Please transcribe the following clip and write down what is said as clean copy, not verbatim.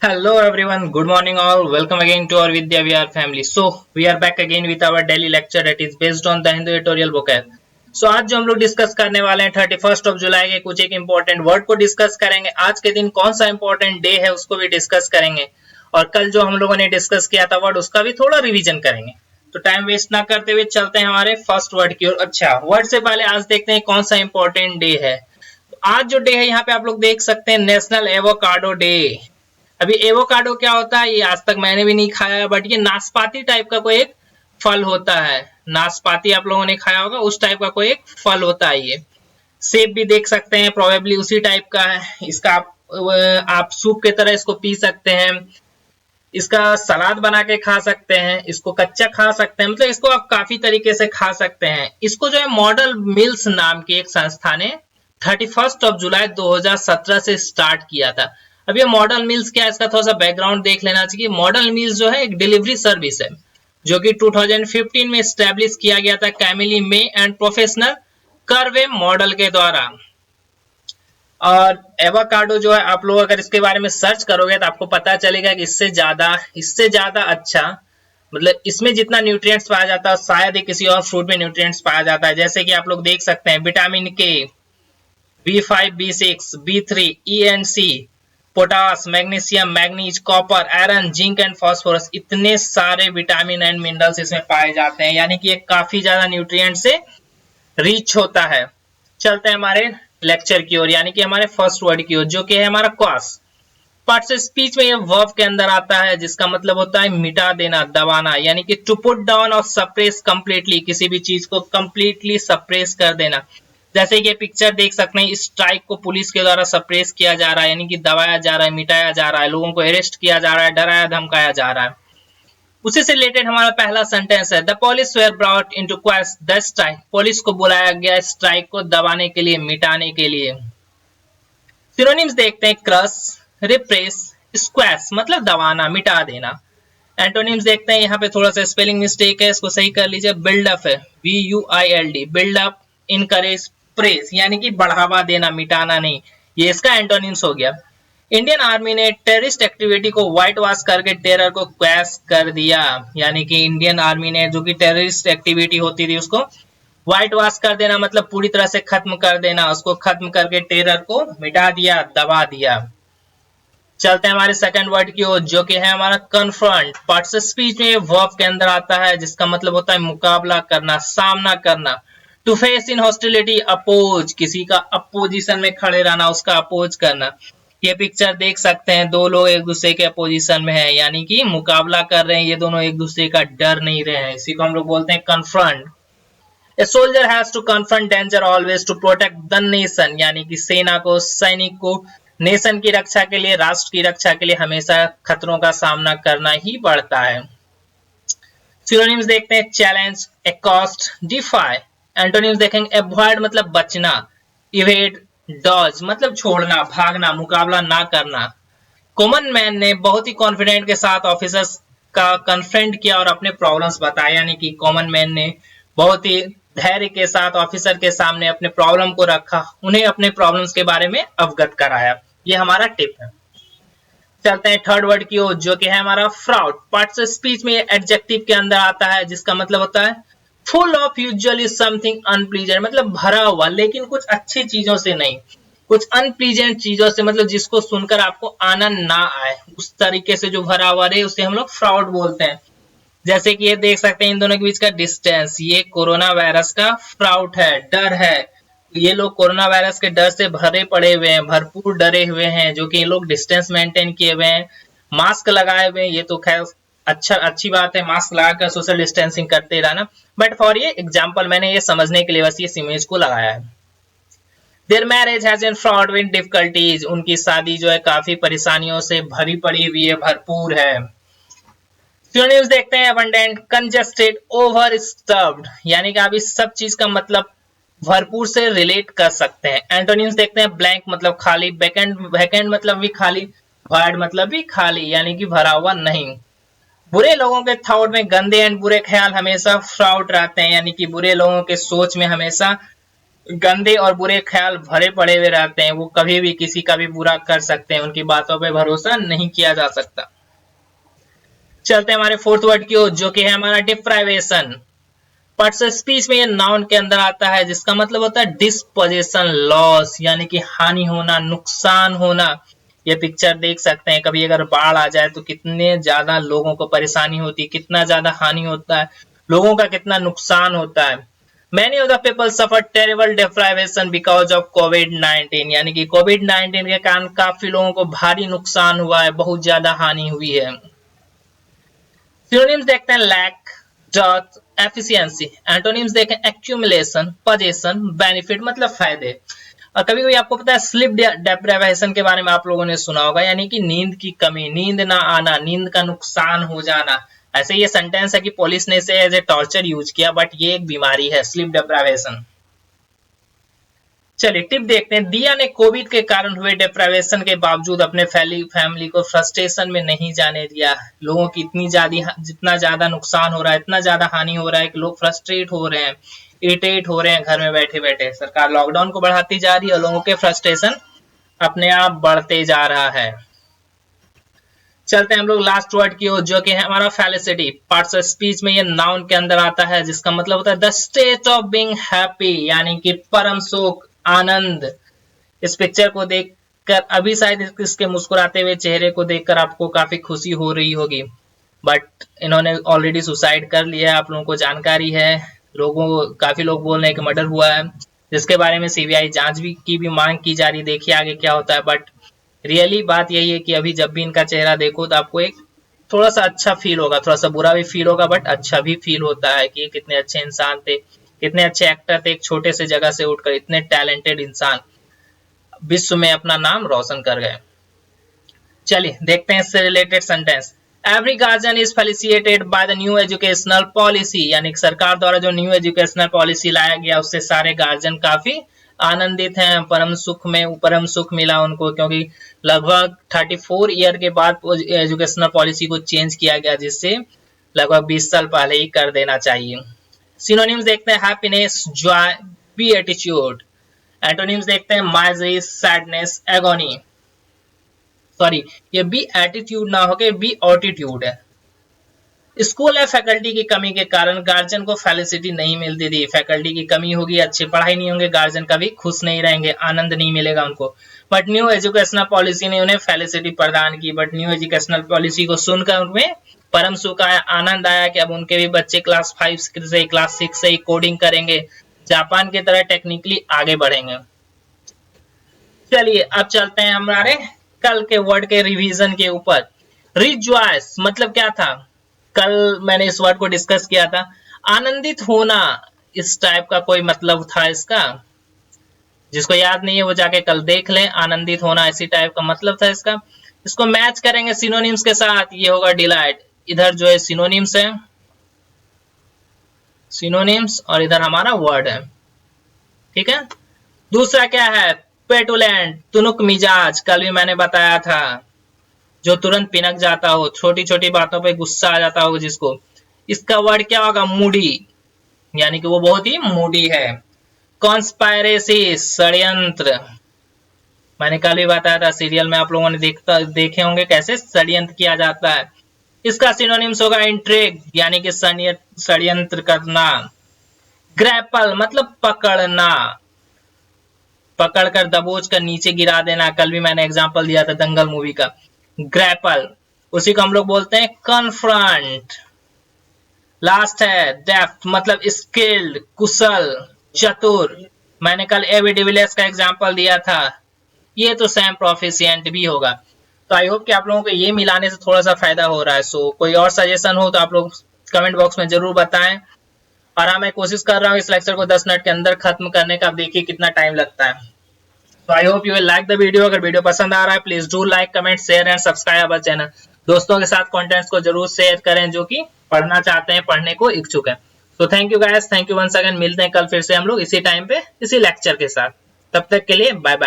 Hello everyone, good morning all. Welcome again to our Vidya Vihar family. So we are back again with our daily lecture that is based on the Hindu editorial vocab. So आज जो हम लोग discuss करने वाले हैं 31st of July के कुछ एक इंपॉर्टेंट वर्ड को डिस्कस करेंगे। आज के दिन कौन सा इंपॉर्टेंट डे है उसको भी डिस्कस करेंगे और कल जो हम लोगों ने डिस्कस किया था वर्ड उसका भी थोड़ा रिवीजन करेंगे। तो टाइम वेस्ट ना करते हुए चलते हैं हमारे फर्स्ट वर्ड की ओर। अच्छा, वर्ड से पहले आज देखते हैं कौन सा इंपॉर्टेंट डे है। आज जो डे है यहाँ पे आप लोग देख सकते हैं नेशनल एवोकाडो डे। अभी एवोकाडो क्या होता है ये आज तक मैंने भी नहीं खाया है, बट ये नाशपाती टाइप का कोई एक फल होता है। नाशपाती आप लोगों ने खाया होगा, उस टाइप का कोई एक फल होता है। ये सेब भी देख सकते हैं, प्रोबेबली उसी टाइप का है। इसका आप सूप की तरह इसको पी सकते हैं, इसका सलाद बना के खा सकते हैं, इसको कच्चा खा सकते हैं, मतलब इसको आप काफी तरीके से खा सकते हैं। इसको जो है मॉडल मिल्स नाम की एक संस्था ने 31 ऑफ जुलाई 2017 से स्टार्ट किया था। अब ये मॉडल मिल्स क्या है, इसका थोड़ा सा बैकग्राउंड देख लेना चाहिए। मॉडल मिल्स जो है एक डिलीवरी सर्विस है जो कि 2015 में एस्टेब्लिश किया गया था Camillo may and professional curve model के द्वारा। और एवोकाडो जो है आप लोग अगर इसके बारे में सर्च करोगे तो आपको पता चलेगा कि इससे ज्यादा अच्छा, मतलब इसमें जितना न्यूट्रिएंट्स पाया जाता है शायद ही किसी और फ्रूट में न्यूट्रिएंट्स पाया जाता है। जैसे कि आप लोग देख सकते हैं विटामिन के, B5, B6, B3, E and C, potash, magnesium, manganese, copper, iron, zinc and phosphorus, इतने सारे विटामिन एंड मिनरल्स इसमें पाए जाते हैं। यानी कि ये काफी ज्यादा न्यूट्रिएंट से रिच होता है। चलते हैं हमारे लेक्चर की ओर, यानी कि हमारे फर्स्ट वर्ड की ओर जो कि है हमारा कॉस। पार्ट्स ऑफ स्पीच में ये वर्ब के अंदर आता है जिसका मतलब होता है मिटा देना, दबाना, यानी कि टू पुट डाउन और सप्रेस कंप्लीटली, किसी भी चीज को कंप्लीटली सप्रेस कर देना। जैसे कि पिक्चर देख सकते हैं, इस स्ट्राइक को पुलिस के द्वारा सप्रेस किया जा रहा है, यानी कि दबाया जा रहा है, मिटाया जा रहा है, लोगों को अरेस्ट किया जा रहा है, डराया धमकाया जा रहा है। उसी से रिलेटेड हमारा पहला सेंटेंस है the police were brought into quash the strike. Police को बुलाया गया स्ट्राइक को दबाने के लिए, मिटाने के लिए। सिनोनिम्स देखते हैं क्रश, रिप्रेस, स्क्वैश, मतलब दबाना, मिटा देना। एंटोनिम्स देखते हैं, यहाँ पे थोड़ा सा स्पेलिंग मिस्टेक है, इसको सही कर लीजिए। बिल्डअप है BUILD, बिल्डअप, इनकरेज, प्रेस, यानी कि बढ़ावा देना, मिटाना नहीं। ये इसका एंटोनिम्स हो गया। इंडियन आर्मी ने टेररिस्ट एक्टिविटी को व्हाइट वॉश करके टेरर को क्वैश कर दिया, यानी कि इंडियन आर्मी ने जो कि टेररिस्ट एक्टिविटी होती थी उसको व्हाइट वॉश कर देना, मतलब पूरी तरह से खत्म कर देना, उसको खत्म करके टेरर को मिटा दिया, दबा दिया। चलते हैं हमारे सेकंड वर्ड की ओर जो कि है हमारा कन्फ्रंट। पार्ट्स ऑफ स्पीच में वर्ब के अंदर आता है जिसका मतलब होता है मुकाबला करना, सामना करना। To face in hostility, oppose, किसी का अपोजिशन में खड़े रहना, उसका अपोज करना। ये पिक्चर देख सकते हैं, दो लोग एक दूसरे के अपोजिशन में है, यानी कि मुकाबला कर रहे हैं, ये दोनों एक दूसरे का डर नहीं रहे हैं। इसी को हम लोग बोलते हैं confront. A soldier has to confront danger always to protect the nation, यानी कि सेना को, सैनिक को नेशन की रक्षा के लिए, राष्ट्र की रक्षा के लिए हमेशा खतरों का सामना करना ही पड़ता है। सिनोनिम्स देखते हैं चैलेंज, एक्कॉस्ट, डिफाई। एंटोनिम्स देखेंगे एवॉइड मतलब बचना, इवेड, डॉज मतलब छोड़ना, भागना, मुकाबला ना करना। कॉमन मैन ने बहुत ही कॉन्फिडेंट के साथ ऑफिसर्स का कन्फ्रंट किया और अपने प्रॉब्लम्स बताए, यानी कि कॉमन मैन ने बहुत ही धैर्य के साथ ऑफिसर के सामने अपने प्रॉब्लम को रखा, उन्हें अपने प्रॉब्लम्स के बारे में अवगत कराया। ये हमारा टिप है। चलते हैं थर्ड वर्ड की ओर जो कि है हमारा फ्राउड। पार्ट्स ऑफ स्पीच में एडजेक्टिव के अंदर आता है जिसका मतलब होता है full of usually something unpleasant, मतलब भरा हुआ, लेकिन कुछ अच्छी चीजों से नहीं, कुछ अनप्लीजेंट चीजों से, मतलब जिसको सुनकर आपको आनंद ना आए, उस तरीके से जो भरा हुआ रहे उसे हम लोग फ्राउड बोलते हैं। जैसे कि ये देख सकते हैं इन दोनों के बीच का डिस्टेंस, ये कोरोना वायरस का फ्राउड है, डर है। ये लोग कोरोना वायरस के डर से भरे पड़े हुए हैं, भरपूर डरे हुए हैं, जो कि ये लोग डिस्टेंस मेंटेन किए हुए हैं, मास्क लगाए हुए हैं। ये तो खैर अच्छी बात है, मास्क लगाकर सोशल डिस्टेंसिंग करते रहना, बट फॉर ये एग्जांपल मैंने ये समझने के लिए बस इस इमेज को लगाया है। Their marriage has been fraud with difficulties, उनकी शादी जो है काफी परेशानियों से भरी पड़ी हुई है, भरपूर है। सिनोनिम्स देखते हैं अबंडेंट, कंजेस्टेड, ओवरस्टफ्ड, यानी कि आप इस सब चीज का मतलब भरपूर से रिलेट कर सकते हैं। एंटोनिम्स देखते हैं ब्लैंक मतलब खाली, वैकेंट मतलब भी खाली, वार्ड मतलब भी खाली, यानी कि भरा हुआ नहीं। बुरे लोगों के थॉट में गंदे एंड बुरे ख्याल हमेशा फ्राउड रहते हैं, यानी कि बुरे लोगों के सोच में हमेशा गंदे और बुरे ख्याल भरे पड़े हुए रहते हैं, वो कभी भी किसी का भी बुरा कर सकते हैं, उनकी बातों पे भरोसा नहीं किया जा सकता। चलते हैं हमारे फोर्थ वर्ड की ओर, जो कि है हमारा डिप्राइवेशन। पार्ट्स ऑफ स्पीच में ये नाउन के अंदर आता है, जिसका मतलब होता है डिस्पोजेशन, लॉस, यानी कि हानि होना, नुकसान होना। ये पिक्चर देख सकते हैं, कभी अगर बाढ़ आ जाए तो कितने ज्यादा लोगों को परेशानी होती है, कितना ज्यादा हानि होता है, लोगों का कितना नुकसान होता है। Many of the people suffered terrible deprivation because of COVID-19, यानी कि COVID-19 के कारण काफी लोगों को भारी नुकसान हुआ है, बहुत ज्यादा हानि हुई है। सिनोनिम्स देखते हैं लैक, डेथ, एफिशिएंसी। एंटोनिम्स देखें एक्यूमुलेशन, पोजेशन, बेनिफिट मतलब फायदे। और कभी कभी आपको पता है स्लीप डेप्राइवेशन के बारे में आप लोगों ने सुना होगा, यानी कि नींद की कमी, नींद ना आना, नींद का नुकसान हो जाना। ऐसे ये सेंटेंस है कि पुलिस ने इसे एज ए टॉर्चर यूज किया, बट ये एक बीमारी है, स्लीप डेप्राइवेशन। चलिए टिप देखते हैं। दिया ने कोविड के कारण हुए डेप्राइवेशन के बावजूद अपने फैमिली को फ्रस्ट्रेशन में नहीं जाने दिया। लोगों की जितना ज्यादा नुकसान हो रहा है, इतना ज्यादा हानि हो रहा है कि लोग फ्रस्ट्रेट हो रहे हैं, इरिटेट हो रहे हैं घर में बैठे बैठे। सरकार लॉकडाउन को बढ़ाती जा रही है और लोगों के फ्रस्ट्रेशन अपने आप बढ़ते जा रहा है। चलते हैं हम लोग लास्ट वर्ड की ओर, जो कि है हमारा फेलिसिटी। पार्ट्स ऑफ स्पीच में ये नाउन के अंदर आता है, जिसका मतलब होता है the state of being happy, यानी कि परम सुख, आनंद। इस पिक्चर को देखकर अभी शायद इसके मुस्कुराते हुए चेहरे को देखकर आपको काफी खुशी हो रही होगी, बट इन्होंने ऑलरेडी सुसाइड कर लिया है, आप लोगों को जानकारी है। काफी लोग बोल रहे हैं कि मर्डर हुआ है, जिसके बारे में सीबीआई जांच की भी मांग की जा रही। देखिए आगे क्या होता है, बट रियली बात यही है कि अभी जब भी इनका चेहरा देखो तो आपको एक थोड़ा सा अच्छा फील होगा, थोड़ा सा बुरा भी फील होगा, बट अच्छा भी फील होता है कि ये कितने अच्छे इंसान थे, कितने अच्छे एक्टर थे। एक छोटे से जगह से उठकर इतने टैलेंटेड इंसान विश्व में अपना नाम रोशन कर गए। चलिए देखते हैं इससे related sentence. Every guardian is felicitated by the new educational policy, यानी सरकार द्वारा जो न्यू एजुकेशनल पॉलिसी लाया गया उससे सारे गार्जियन काफी आनंदित हैं, परम सुख मिला उनको, क्योंकि लगभग 34 ईयर के बाद एजुकेशनल पॉलिसी को चेंज किया गया, जिससे लगभग 20 साल पहले ही कर देना चाहिए। सिनोनिम्स देखते हैं हैप्पीनेस, जॉय, बीएटिट्यूड। एंटोनिम्स देखते हैं माइजरी, सैडनेस, एगोनी। सॉरी, ये बी एटीट्यूड ना होके बी ऑटिट्यूड है। स्कूल में फैकल्टी की कमी के कारण गार्जियन को फेलिसिटी नहीं मिलती थी। फैकल्टी की कमी होगी, अच्छी पढ़ाई नहीं होंगे, गार्जियन कभी खुश नहीं रहेंगे, आनंद नहीं मिलेगा उनको। बट न्यू एजुकेशनल पॉलिसी ने उन्हें फेलिसिटी प्रदान की। बट न्यू एजुकेशनल पॉलिसी को सुनकर उनमें परम सुख आया, आनंद आया कि अब उनके भी बच्चे क्लास 5 से क्लास 6 से ही कोडिंग करेंगे, जापान की तरह टेक्निकली आगे बढ़ेंगे। चलिए अब चलते हैं हमारे कल के वर्ड के रिवीजन के ऊपर। रिजॉयस मतलब क्या था, कल मैंने इस वर्ड को डिस्कस किया था। आनंदित होना, इस टाइप का कोई मतलब था इसका। जिसको याद नहीं है वो जाके कल देख लें। आनंदित होना इसी टाइप का मतलब था इसका। इसको मैच करेंगे सिनोनिम्स के साथ, ये होगा डिलाइट। इधर जो है सिनोनिम्स है, सिनोनिम्स, और इधर हमारा वर्ड है, ठीक है। दूसरा क्या है, पेटुलेंट, तुनुक मिजाज, कल भी मैंने बताया था, जो तुरंत पिनक जाता हो, छोटी छोटी बातों पे गुस्सा आ जाता हो जिसको। इसका वर्ड क्या होगा, मूडी, यानी कि वो बहुत ही मूडी है। कॉन्स्पायरेसी, षड्यंत्र, मैंने कल भी बताया था, सीरियल में आप लोगों ने देखे होंगे कैसे षड्यंत्र किया जाता है। इसका सिनोनिम्स होगा इंट्रिग, यानी कि षड्यंत्र करना। ग्रैपल मतलब पकड़ना, पकड़कर दबोच कर नीचे गिरा देना। कल भी मैंने एग्जांपल दिया था दंगल मूवी का, ग्रैपल। उसी को हम लोग बोलते हैं कन्फ्रंट। लास्ट है डेफ्ट मतलब स्किल्ड, कुशल, चतुर। मैंने कल एबी डिविलियर्स का एग्जांपल दिया था, ये तो सैम प्रोफिशिएंट भी होगा। तो आई होप कि आप लोगों को ये मिलाने से थोड़ा सा फायदा हो रहा है। सो कोई और सजेशन हो तो आप लोग कमेंट बॉक्स में जरूर बताएं। और हाँ, मैं कोशिश कर रहा हूँ इस लेक्चर को 10 मिनट के अंदर खत्म करने का। आप देखिए कितना टाइम लगता है। तो I hope you will like the video. अगर वीडियो पसंद आ रहा है please do like, comment, share and subscribe our channel. दोस्तों के साथ कंटेंट्स को जरूर शेयर करें जो कि पढ़ना चाहते हैं, पढ़ने को इच्छुक है। तो thank you guys, thank you once again. मिलते हैं कल फिर से हम लोग इसी टाइम पे इसी लेक्चर के साथ। तब तक के लिए बाय बाय।